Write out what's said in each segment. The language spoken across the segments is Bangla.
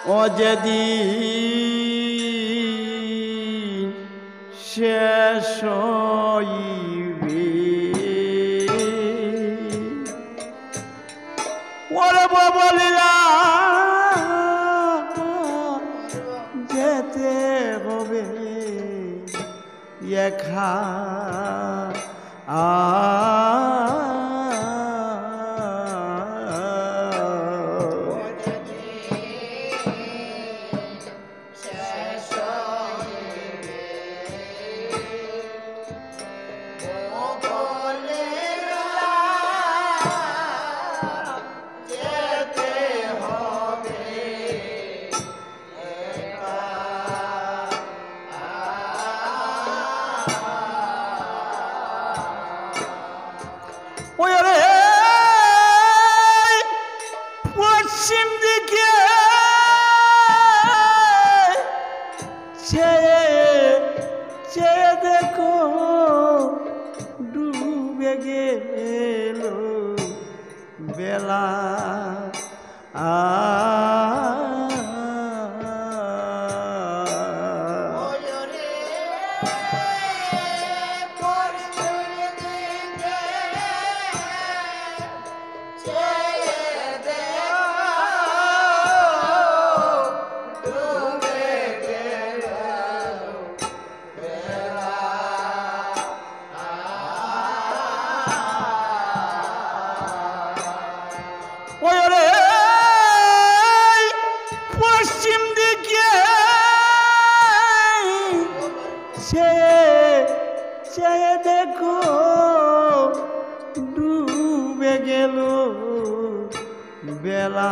ও যেদিন শেষ হইবে ওরে বলিলা যেতে হবে একা পশ্চিম দিকে চেয়ে দেখো ডুবে গেল বেলা পশ্চিম দিকে চেয়ে দেখো ডুবে গেল বেলা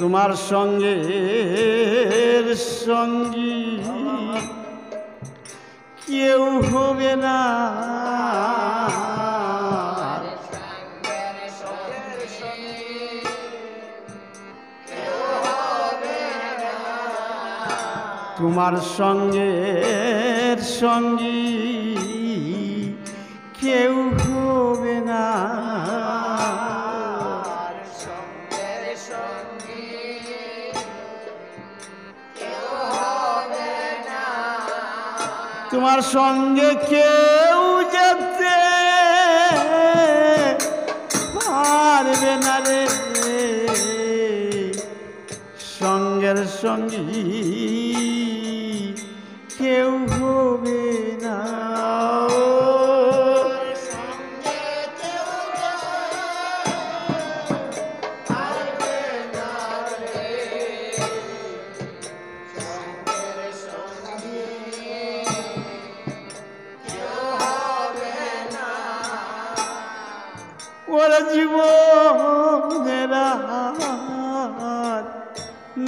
তোমার সঙ্গের সঙ্গী কেউ হবে না তোমার সঙ্গের সঙ্গী কেউ হবে না তোমার সঙ্গে কেউ যেতে পারবে না রে সঙ্গের সঙ্গী কেউ হবে না ওরে জীবনের আর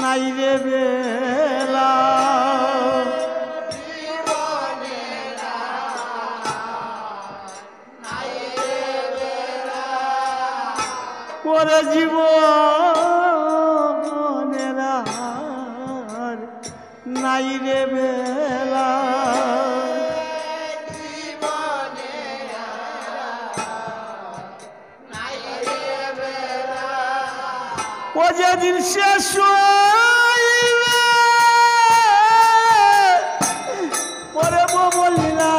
নাই রে বেলা ওরে জীবনের আর নাই রে বেলা ও যেদিন শেষ হইবে পরে বলিলা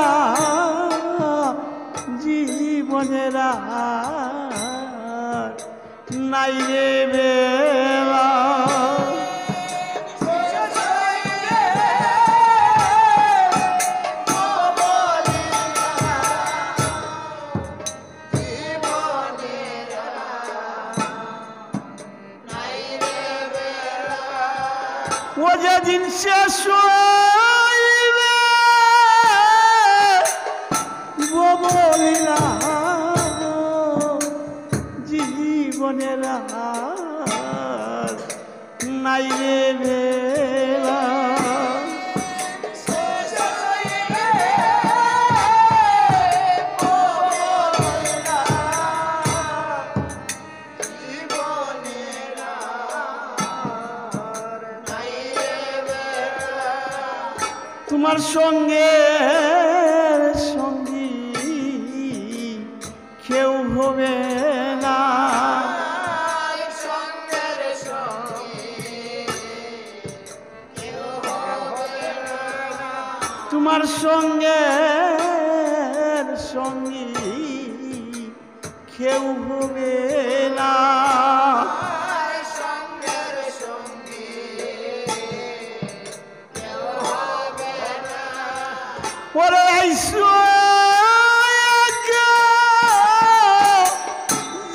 জীবনের নাই রে বেলা ও যেদিন শেষ হইবে বলিলা জীবনের নাই রে তোমার সঙ্গে সঙ্গী কেউ হবে না, তোমার সঙ্গে সঙ্গী কেউ হবে না। পরে আইসো একা,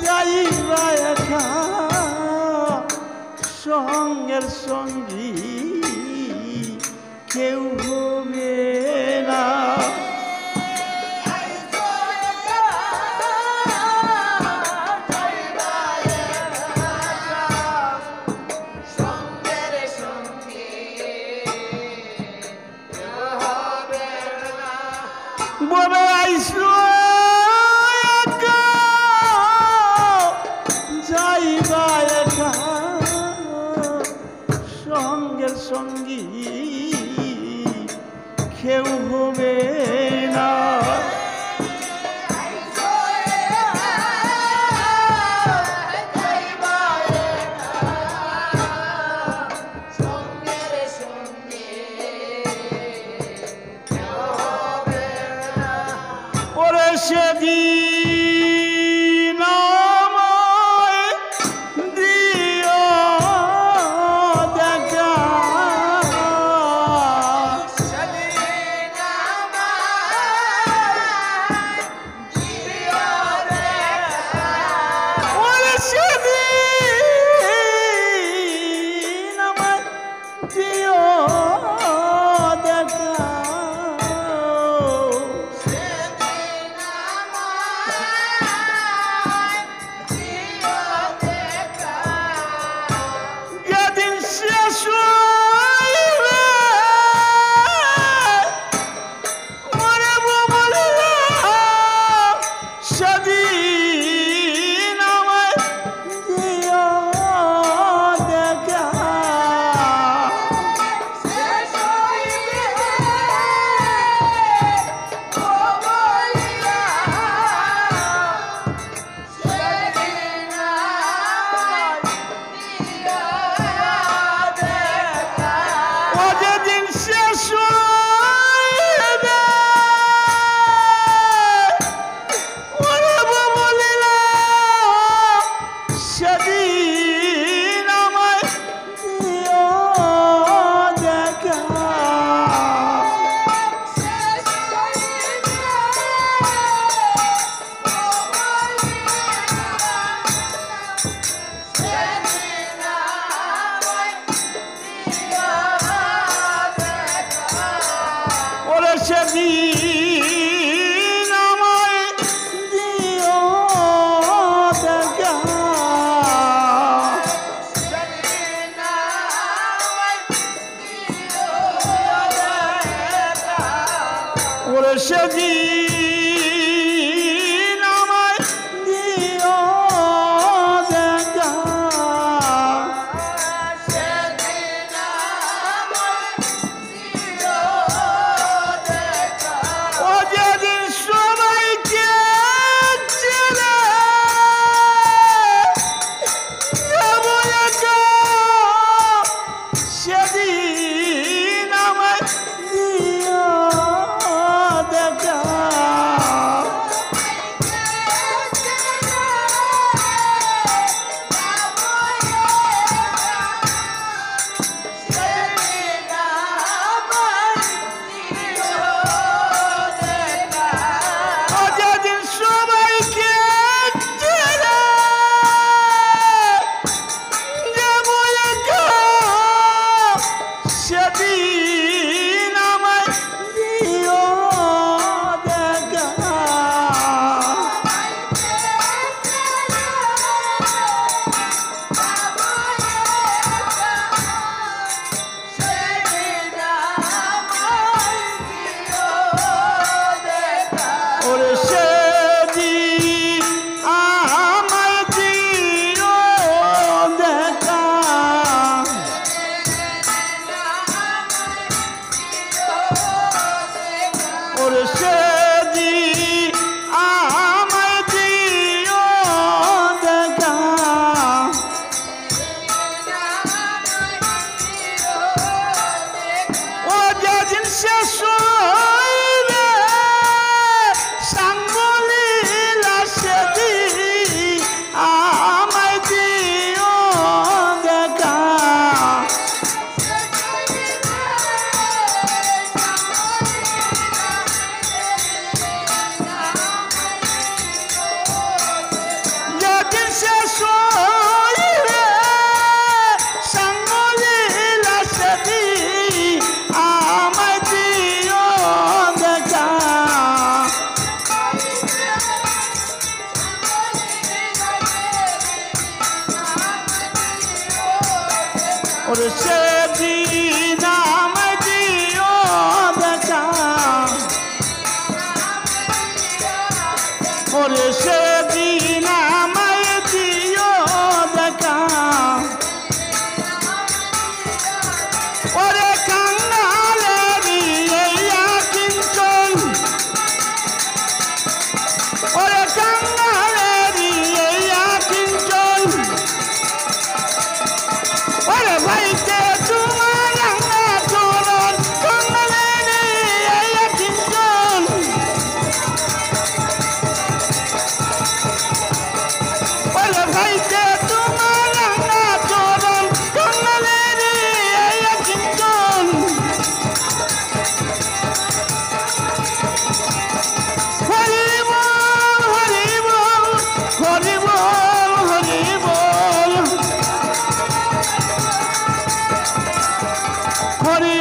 যাইবা একা, সঙ্গের সঙ্গী কেউ হবে না। বলে আইসো একা, যাইবা একা, সঙ্গের সঙ্গী কেউ হবে না। ওরে সেদিন আমায় দিও দেখা, ওরে সেদিন আমায় দিও দেখা, সেদিন আমায় দিও দেখা, ওরে সেদিন আমায় দিও দেখা, শেষ হইলে সাঙ্গলীলা সেদিন আমায় দিও দেখা। যেদিন শেষ হইলে সাঙ্গলীলা সেদিন আমায় দিও দেখা। ওরে সেদিন আমায় দিও দেখা। ওরে সেদিন আমায় দিও দেখা। ওরে কাঙ্গালেরি এইয়া কিঞ্চন, ওরে কাঙ্গালেরি এইয়া কিঞ্চন, ওরে ভাইকে তোমার রাঙা চরণ, কাঙ্গালেরি এইয়া কিঞ্চন, ওরে ভাইকে তোমার রাঙা চরণ, কাঙ্গালেরি এইয়া কিঞ্চন। হরি বল হরি বল হরি বল হরি বল হরি